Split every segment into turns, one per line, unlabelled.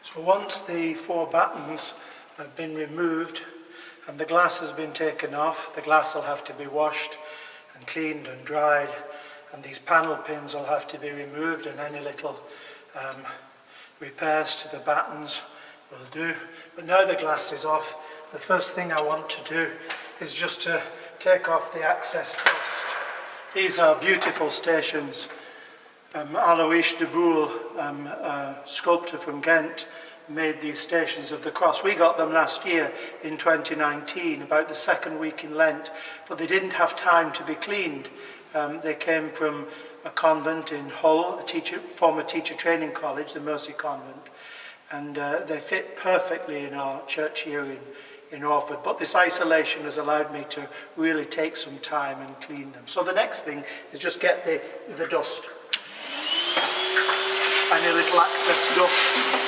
So once the 4 battens have been removed and the glass has been taken off, the glass will have to be washed and cleaned and dried, and these panel pins will have to be removed, and any little repairs to the battens will do. But now the glass is off, the first thing I want to do is just to take off the excess dust. These are beautiful stations. Alois de Boule, a sculptor from Ghent, made these stations of the cross. We got them last year in 2019, about the second week in Lent, but they didn't have time to be cleaned. They came from a convent in Hull, former teacher training college, the Mercy Convent, and they fit perfectly in our church here in Orford. But this isolation has allowed me to really take some time and clean them. So the next thing is just get the dust. Any little excess dust.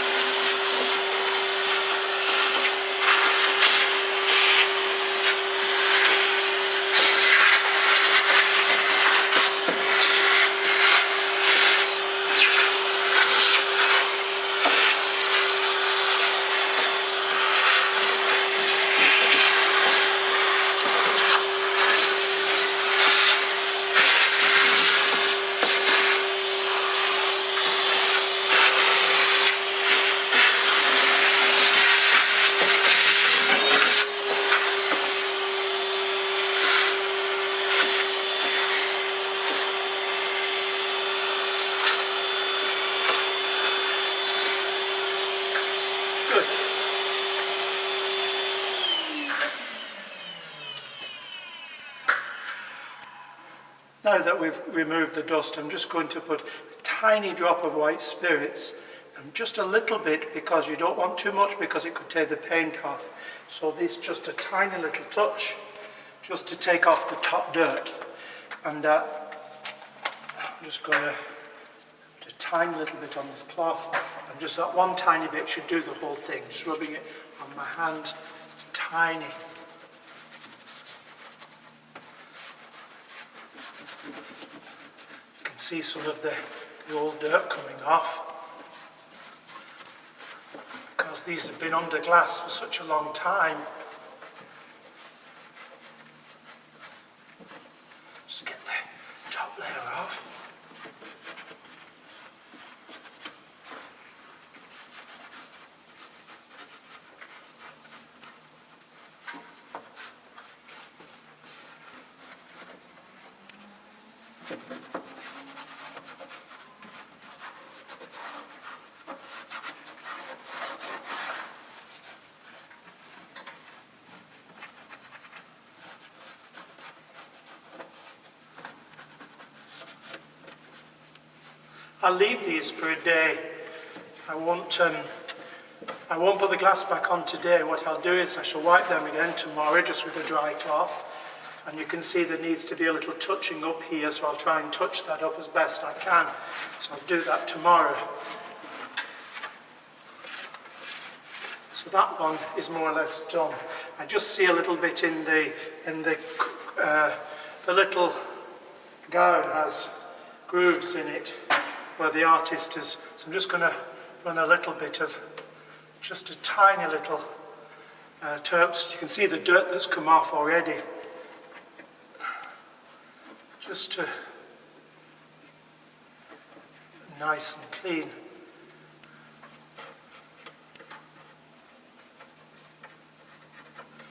Now that we've removed the dust, I'm just going to put a tiny drop of white spirits, and just a little bit, because you don't want too much because it could take the paint off. So this just a tiny little touch, just to take off the top dirt. And I'm just going to put a tiny little bit on this cloth, and just that one tiny bit should do the whole thing. Just rubbing it on my hand, tiny. See some of the old dirt coming off, because these have been under glass for such a long time. Just get the top layer off. I'll leave these for a day. I won't put the glass back on today. What I'll do is I shall wipe them again tomorrow just with a dry cloth. And you can see there needs to be a little touching up here, so I'll try and touch that up as best I can. So I'll do that tomorrow. So that one is more or less done. I just see a little bit in the little gown has grooves in it, where the artist is. So I'm just going to run a little bit of, just a tiny little terps. You can see the dirt that's come off already. Just to nice and clean.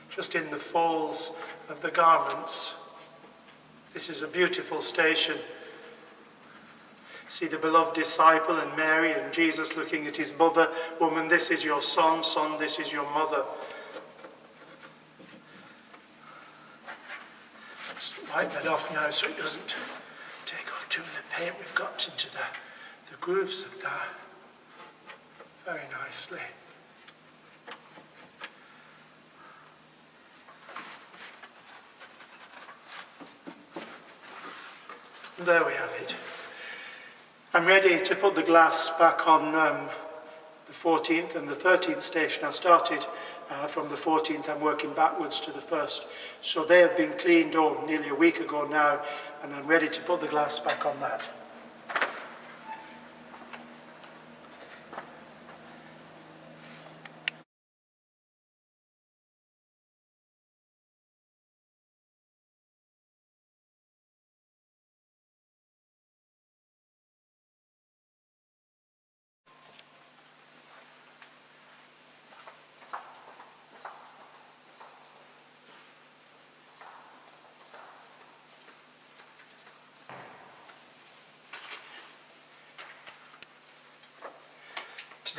Just in the folds of the garments. This is a beautiful station. See the beloved disciple and Mary and Jesus looking at his mother. Woman, this is your son. Son, this is your mother. Just wipe that off now so it doesn't take off too much paint. We've got into the grooves of that very nicely. And there we have it. I'm ready to put the glass back on the 14th and the 13th station. I started from the 14th, I'm working backwards to the 1st. So they have been cleaned nearly a week ago now, and I'm ready to put the glass back on that.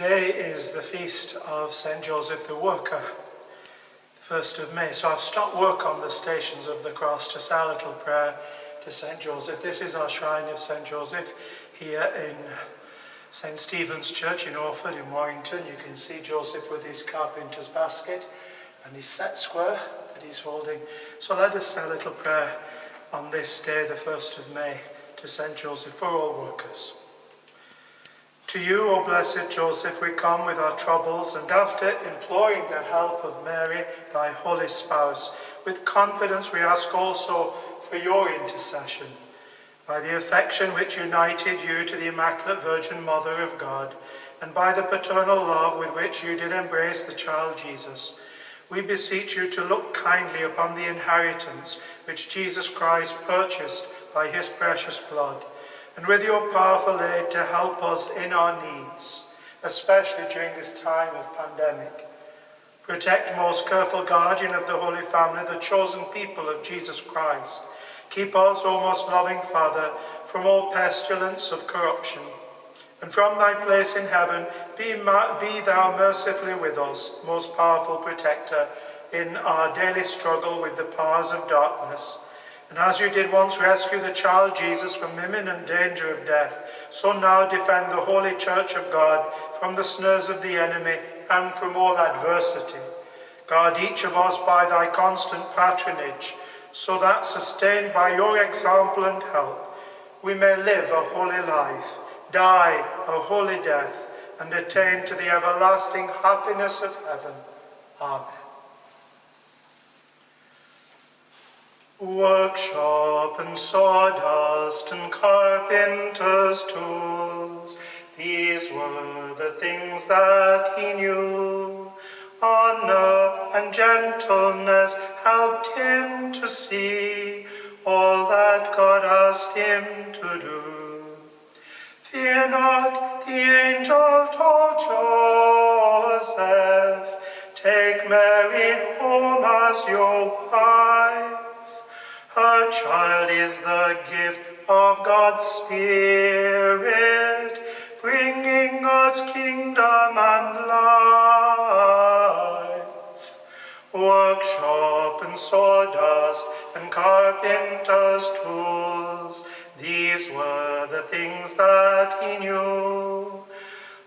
Today is the feast of St. Joseph the Worker, the 1st of May. So I've stopped work on the Stations of the Cross to say a little prayer to St. Joseph. This is our shrine of St. Joseph here in St. Stephen's Church in Orford in Warrington. You can see Joseph with his carpenter's basket and his set square that he's holding. So let us say a little prayer on this day, the 1st of May, to St. Joseph for all workers. To you, O blessed Joseph, we come with our troubles, and after imploring the help of Mary, thy holy spouse, with confidence we ask also for your intercession. By the affection which united you to the Immaculate Virgin Mother of God, and by the paternal love with which you did embrace the child Jesus, we beseech you to look kindly upon the inheritance which Jesus Christ purchased by his precious blood, and with your powerful aid to help us in our needs, especially during this time of pandemic. Protect, most careful guardian of the Holy Family, the chosen people of Jesus Christ. Keep us, O most loving Father, from all pestilence of corruption. And from thy place in heaven, be thou mercifully with us, most powerful protector, in our daily struggle with the powers of darkness. And as you did once rescue the child Jesus from imminent danger of death, so now defend the Holy Church of God from the snares of the enemy and from all adversity. Guard each of us by thy constant patronage, so that, sustained by your example and help, we may live a holy life, die a holy death, and attain to the everlasting happiness of heaven. Amen. Workshop and sawdust and carpenter's tools, these were the things that he knew. Honor and gentleness helped him to see all that God asked him to do. Fear not, the angel told Joseph, take Mary home as your wife. Her child is the gift of God's Spirit, bringing God's kingdom and life. Workshop and sawdust and carpenter's tools, these were the things that he knew.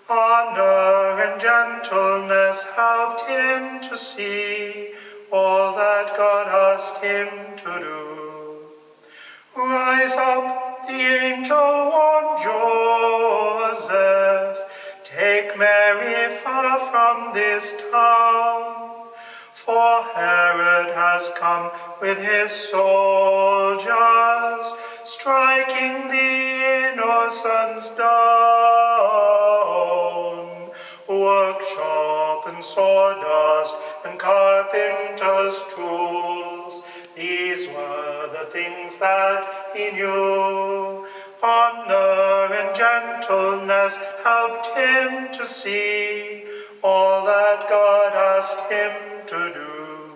Honor and gentleness helped him to see all that God asked him to do. Rise up, the angel warned Joseph, take Mary far from this town, for Herod has come with his soldiers, striking the innocents down. Workshop and sawdust and carpenter's tools, these were the things that he knew. Honor and gentleness helped him to see all that God asked him to do.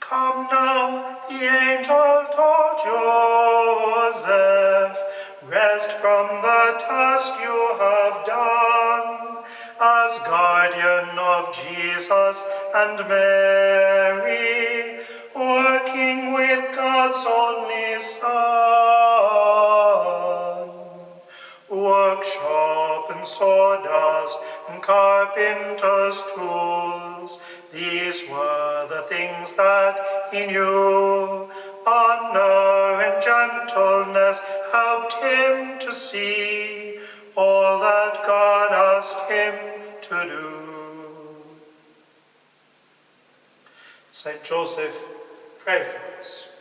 Come now, the angel told Joseph, rest from the task you have done, as guardian of Jesus and Mary, working with God's only Son. Workshop and sawdust and carpenter's tools, these were the things that he knew. Honor and gentleness helped him to see all that God asked him to do. Saint Joseph, pray for us.